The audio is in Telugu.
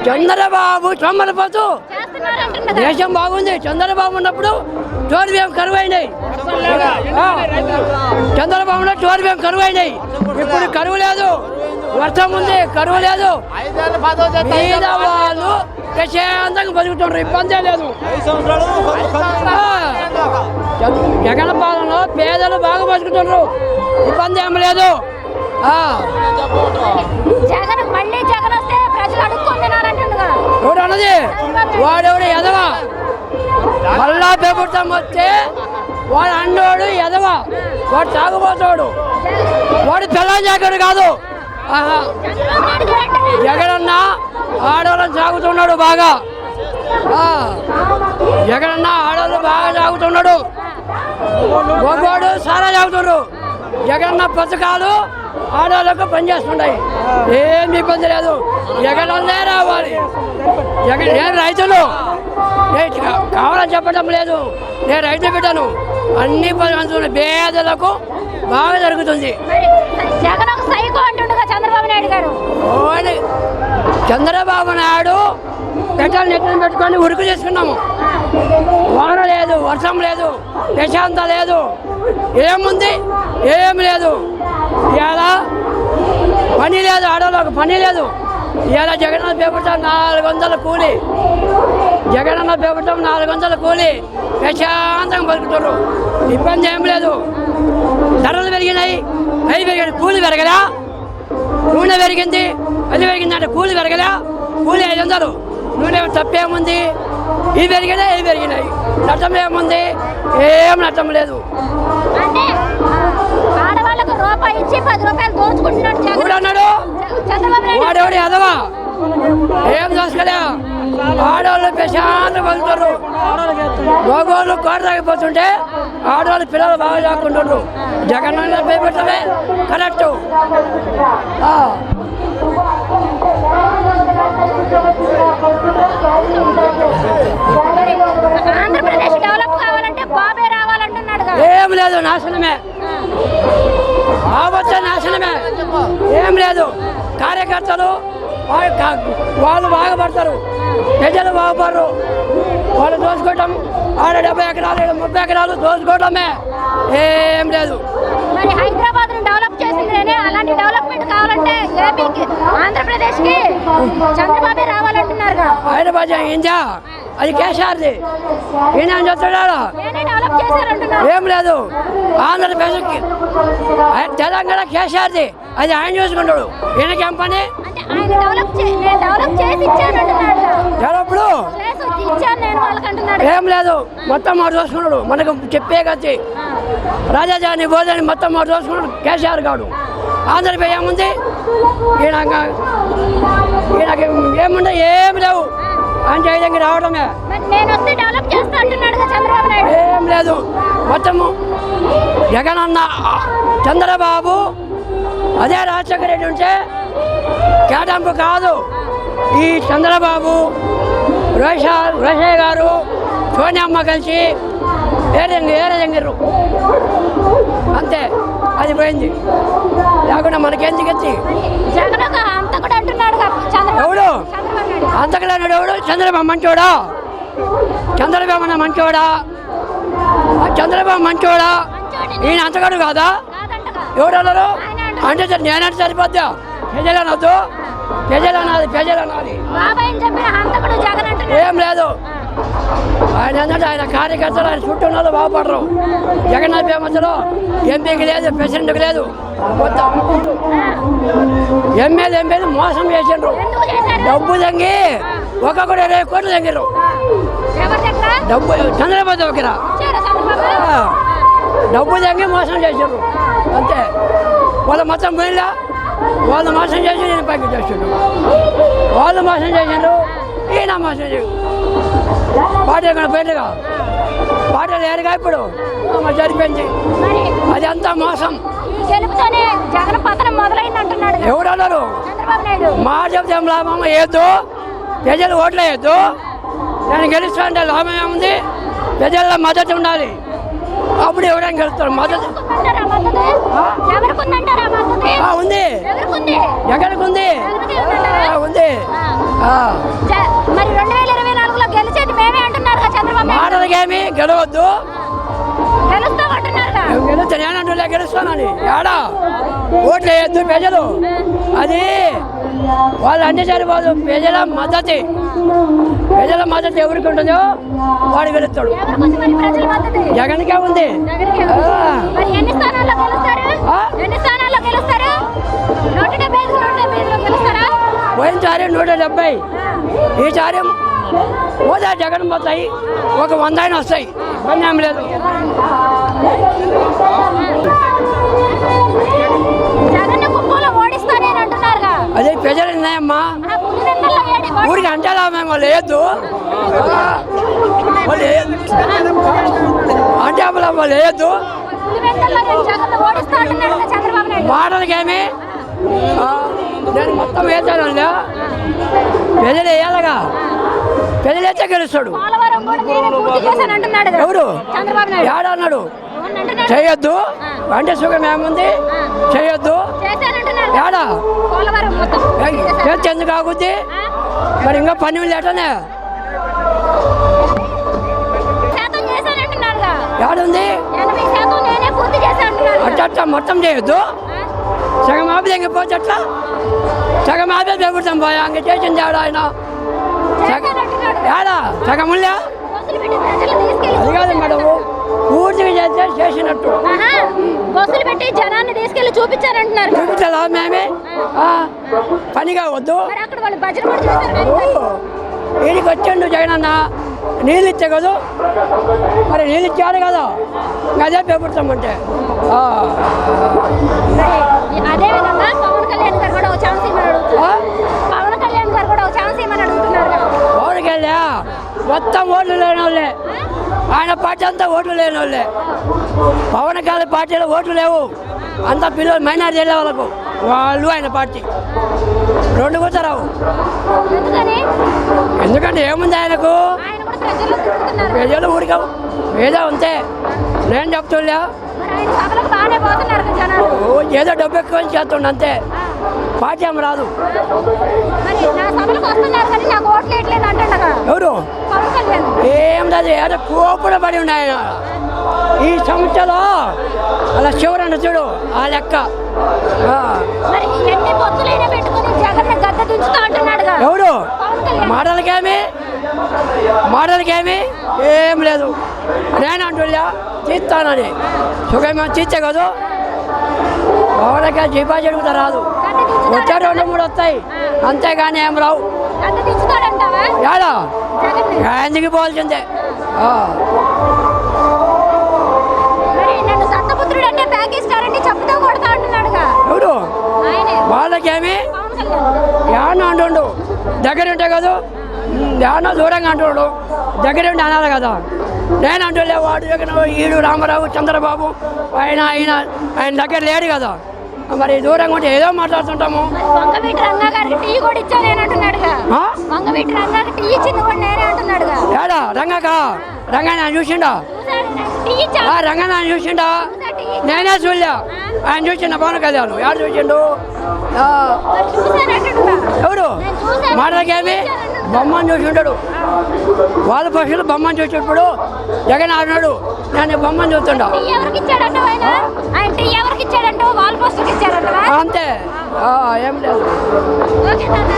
చంద్రబాబు సోమరిపోతు దేశం బాగుంది. చంద్రబాబు ఉన్నప్పుడు చోరు బియ్యం కరువు అయినాయి. చంద్రబాబులో చోరు బియ్యం కరువు అయినాయి. ఇప్పుడు కరువు లేదు, వర్షం ఉంది, కరువు లేదు. మీద వాళ్ళు ప్రశాంతంగా బతుకుతుండ్రు, ఇబ్బందే లేదు. జగన్ పాలనలో పేదలు బాగా బతుకుతుండ్రు, ఇబ్బంది ఏం లేదు. ఎవడు అన్నది? వాడెవడు ఎదవా? మళ్ళా ప్రభుత్వం వస్తే వాడు అన్నోడు ఎదవా, వాడు తాగుపోతాడు, వాడు పిల్లలు జాగ్రత్త కాదు. జగనన్న ఆడవాళ్ళని సాగుతున్నాడు బాగా. జగనన్న ఆడవాళ్ళు బాగా సాగుతున్నాడు. మగవాడు సారా సాగుతున్నారు. జగనన్న పథకాలు ఆడవాళ్ళకు పనిచేస్తున్నాయి, ఏమి ఇబ్బంది లేదు. జగనన్నే రావాలి. జగన్ నేను రైతులు కావాలని చెప్పడం లేదు, నేను రైతు బిడ్డను. అన్ని పథకాలు పేదలకు బాగా జరుగుతుంది. చంద్రబాబు నాయుడు పెట్రోల్ నెట్టిన పెట్టుకొని ఉరుకు చేసుకున్నాము. వాన లేదు, వర్షం లేదు, ప్రశాంత లేదు, ఏముంది? ఏమి లేదు. ఇలా పని లేదు, ఆడవాళ్ళకు పని లేదు. ఇలా జగనన్న ప్రభుత్వం 400 కూలి, జగనన్న ప్రభుత్వం 400 కూలి ప్రశాంతంగా బతుకుతారు, ఇబ్బంది ఏం లేదు. ధరలు పెరిగినాయి, అవి పెరిగినాయి, కూలి పెరగదా? నూనె పెరిగింది, అది పెరిగిందంటే కూలి పెరగదా? కూలి 500, నూనె తప్పేముంది? ఇవి పెరిగినాయి, ఇవి పెరిగినాయి, నష్టం ఏముంది? ఏం నష్టం లేదు. అన్నాడు వాడెవడు ఎదవా? ఏం దోసుకలే. ఆడవాళ్ళు ప్రశాంతంగా బతుకుతారు. మగవాళ్ళు కోట తాగిపోతుంటే ఆడవాళ్ళు పిల్లలు బాగా చాకుంటుండ్రు. జగనన్న పెట్టమే కరెక్ట్. ఆంధ్రప్రదేశ్ డెవలప్ కావాలంటే బాబే రావాలంటున్నాడు. ఏం లేదు, నాశనమే. బాబొచ్చే నాశనమే, ఏం లేదు. కార్యకర్తలు వాళ్ళు బాగుపడతారు, ప్రజలు బాగుపడరు. వాళ్ళు దోచుకోవటం, ఆడ 70 ఎకరాలు 30 ఎకరాలు దోచుకోవటమే, ఏం లేదు. మరి హైదరాబాద్ డెవలప్ చేసింది, అలాంటి డెవలప్మెంట్ కావాలంటే ఏపీకి ఆంధ్రప్రదేశ్కి చంద్రబాబే రావాలంటున్నారు. హైదరాబాద్ ఇంజా అది కేసీఆర్ది, ఈయన చెప్తున్నాడు. ఏం లేదు, ఆంధ్రప్రదేశ్కి తెలంగాణ కేసీఆర్ది, అది ఆయన చూసుకుంటాడు. ఈయనకేం పని? డెవలప్లు ఏం లేదు, మొత్తం వాడు చూసుకున్నాడు. మనకు చెప్పే కచ్చి రాజధాని భోజని మొత్తం వాడు చూసుకున్నాడు కేసీఆర్ గారు. ఆంధ్రప్రదేశ్ ఏముంది? ఈయనకి ఏముండే? ఏమి లేవు. అంటే దగ్గర రావడమే, ఏం లేదు. మొత్తము జగనన్న చంద్రబాబు అదే రాజశేఖర రెడ్డి ఉంటే కేటాంపు కాదు. ఈ చంద్రబాబు రోషయ్య గారు సోనియమ్మ కలిసి ఏరేజంగిర్రు అంతే, అది పోయింది. లేకుండా మనకెందుకు ఎత్తి ఎవడు అంతకుడు? ఎవడు? చంద్రబాబు మంచోడా? చంద్రబాబు మంచోడా? చంద్రబాబు మంచోడా? ఈయన అంతగాడు కాదా? ఎవరు అన్నారు? అంటే నేనంటే సరిపోద్దా? ప్రజలు అనొద్దు, ప్రజలు అనాలి, ప్రజలు అనాలి. ఏం లేదు. ఆయన ఏంటంటే ఆయన కార్యకర్తలు ఆయన చుట్టూ ఉన్నది బాగుపడరు. జగన్ ఫేమస్లో ఎంపీకి లేదు, ప్రెసిడెంట్కి లేదు. మొత్తం ఎమ్మెల్యేలు మోసం చేసిండ్రు. డబ్బు తంగి ఒక్కొక్కడు 20 కోట్లు తగ్గిర్రు. డబ్బు చంద్రబాబు దగ్గర డబ్బు తగ్గి మోసం చేసిండ్రు అంతే. వాళ్ళు మొత్తం పోయినా వాళ్ళు మోసం చేసి నేను పైకి చేసిండు. వాళ్ళు మోసం చేసిండ్రు, ఈయన మోసం చేయు. పాటలు పోయినగా పాటలు ఏరుగా ఇప్పుడు జరిపింది. అది అంతా మోసం. ఎవరు అన్నారు? మాట చెప్తే ఏం లాభం? వేయద్దు, ప్రజలు ఓట్లు వేయద్దు. నేను గెలుస్తా అంటే లాభం ఏముంది? ప్రజల్లో మద్దతు ఉండాలి. అప్పుడు ఎవరైనా గెలుస్తారు మద్దతు ఎవరికుందంటారా మద్దతు? ఎవరికుందంటారా మద్దతు? ఉంది ఎవరికుంది? జగన్కు ఉంది జగన్కే ఉందంటారా? ఉంది మరి 2024లో గెలిచేది మేమే అంటున్నారు కదా చంద్రబాబు నాయుడు. మాటలకేమి గెలవద్దు గెలుస్తామంటున్నారుగా. గెలుస్తా నేనంటులే గెలుస్తానని ఏడా ఓట్లు వేయద్దు ప్రజలు అది వాళ్ళు అంటే సరిపోదు ప్రజల మద్దతు ఎవరికి ఉంటుందో వాడు గెలుస్తాడు ఎవరికుంది మరి ప్రజల మద్దతు? జగన్కే ఉంది జగన్కే ఉంది. మరి ఎన్ని స్థానాల్లో గెలుస్తారు? ఎన్ని స్థానాల్లో గెలుస్తారు? 175లో గెలుస్తారా? పోయినసారి 170 ఈసారి పోదా జగన్ పోతాయి ఒక 100 అయినా వస్తాయి ఇబ్బంది ఏం లేదు జగన్ కుప్పంలో ఓడిస్తానని అంటున్నారుగా. అదే ప్రజలు ఉన్నాయమ్మా పులివెందుల్లో ఊరికి అంటేలా మేము వాళ్ళు వేయద్దు అంటే వాళ్ళు వేయద్దు జగన్ ఓడిస్తా అంటున్నాడు కదా చంద్రబాబు నాయుడు. మాటలకేమి నేను మొత్తం వేస్తాను ప్రజలు వేయాలగా ప్రజలు వేస్తే గెలుస్తాడు పోలవరం కూడా నేనే పూర్తి చేశాను అంటున్నాడు కదా ఎవరు చంద్రబాబు నాయుడు. ఏడన్నాడు అవును అంటున్నాడు. చేయొద్దు అంటే సుఖం ఏముంది చేయొద్దు చేశానంటున్నాడు. ఏడా పోలవరం మొత్తం పూర్తి చేశాను. చేస్తే ఎందుకు ఆగుద్ది మరి ఇంకా పని లేటనే శాతం చేశానంటున్నారుగా. ఏడుంది 80% నేనే పూర్తి చేశాను అంటున్నాడు. అట్ట మొత్తం చేయొద్దు సగం ఆపి తెగిపోతే అట్లా సగం ఆపే పెరుగుతాం పోయా ఇంక చేసింది ఏడా ఆయన చేశానంటున్నాడు. ఏడా సగం ఉందా బస్సులు పెట్టి ప్రజలు తీసుకెళ్ళి అది కాదు మేడం పూర్తిగా చేస్తే చేసినట్టు ఆహా, బస్సులు పెట్టి జనాన్ని తీసుకెళ్లి చూపించారంటున్నారు. చూపించాలా మేమే పనిగా వద్దు మరి అక్కడ వాళ్ళు భజన కూడా చేశారు కదా. వీడికి వచ్చాడు జగన్ అన్న నీళ్ళు ఇచ్చే కదా మరి నీళ్ళు ఇచ్చాడు కదా అదే పెరుగుతామంటే మరి అదే విధంగా పవన్ కళ్యాణ్ గారు కూడా ఒక ఛాన్స్ ఇవ్వమని అడుగుతున్నారు. పవన్ కళ్యాణ్ గారు కూడా ఒక ఛాన్స్ ఇవ్వమని అడుగుతున్నారు కదా. ఓడికి వెళ్ళా మొత్తం ఓట్లు లేని వాళ్ళే ఆయన పార్టీ అంతా ఓట్లు లేని వాళ్ళే పవన్ కళ్యాణ్ పార్టీలో ఓట్లు లేవు అంతా పిల్లలు మైనారిటీ వెళ్ళే వాళ్ళకు వాళ్ళు ఆయన పార్టీ రెండు కూడా రావు ఎందుకని ఎందుకంటే ఏముంది ఆయనకు ఆయన కూడా ప్రజల్లో తిరుగుతున్నారు. ప్రజలు ఊరిక ఏదో అంతే నేను చెప్తున్నా మరి ఆయన సభలకు బాగానే పోతున్నారు కదా జనాలు. ఏదో డబ్బు ఎక్కువ చేస్తుండ అంతే పార్టీ ఏం రాదు మరి నా సభలకు వస్తున్నారు కానీ నాకు ఓట్లు వేయట్లేదు అంటుండగా ఎవరు పవన్ కళ్యాణ్. ఏం రాదు ఏదో కోపుడ పడి ఉన్నాయి ఆయన ఈ సంస్థలో అలా చివరన్న చూడు ఆ లెక్క మరి ఎన్ని పొత్తులైనా పెట్టుకుని జగన్ గద్ద దించుతా అంటున్నాడుగా ఎవరు పవన్ కళ్యాణ్. మాటలకేమి ఏం లేదు నేను అంటున్నా తీస్తానని సుఖమే తీస్తే కదా ఎవరికే జీపా జరుగుతా రాదు వచ్చే 2-3 వస్తాయి అంతేగాని ఏం రావు గద్ద దించుతాడంటావా ఏడా జగన్? ఎందుకు పోవాల్సిందే మరి నన్ను దత్తపుత్రుడు అంటే ప్యాకిస్తాన్ చెప్పుతో కొడతా అంటున్నాడుగా ఎవరు ఆయనే వాళ్ళకేమి పవన్ కళ్యాణ్. యాన అంటుండు దగ్గర ఉంటే కదా యాన దూరంగా అంటున్నాడు దగ్గర ఉండి అనాలి కదా నేను అంటులే వాడు జగన్ ఈడు రామారావు చంద్రబాబు ఆయన దగ్గర లేడు కదా మరి దూరంగా ఉంటే ఏదో మాట్లాడుతుంటాము మరి వంగవీటి రంగా గారికి టీ కూడా ఇచ్చాను నేను అంటున్నాడుగా. వంగవీటి రంగాకి టీ ఇచ్చింది కూడా నేనే అంటున్నాడుగా. ఏడా రంగా ఆయన చూసిండా టీ ఇచ్చా రంగా ఆయన చూసిండా నేనే చూడలే ఆయన చూసిండ పవన్ కళ్యాణ్ ఎవరు చూసిండు చూసానంటున్నా. ఎవరు నేను చూశాను. మాటలకేమి బొమ్మను చూసి ఉంటాడు వాళ్ళ పక్షులు బొమ్మను చూసినప్పుడు జగన్ ఆడినాడు నేను బొమ్మను చూస్తుండా టీ ఎవరికి ఇచ్చాడంట ఆయన? ఆయన టీ ఎవరికి ఇచ్చాడంట? వాల్ పోస్టర్కి ఇచ్చారంట. అంతే ఏం లేదు ఓకే నాన్న.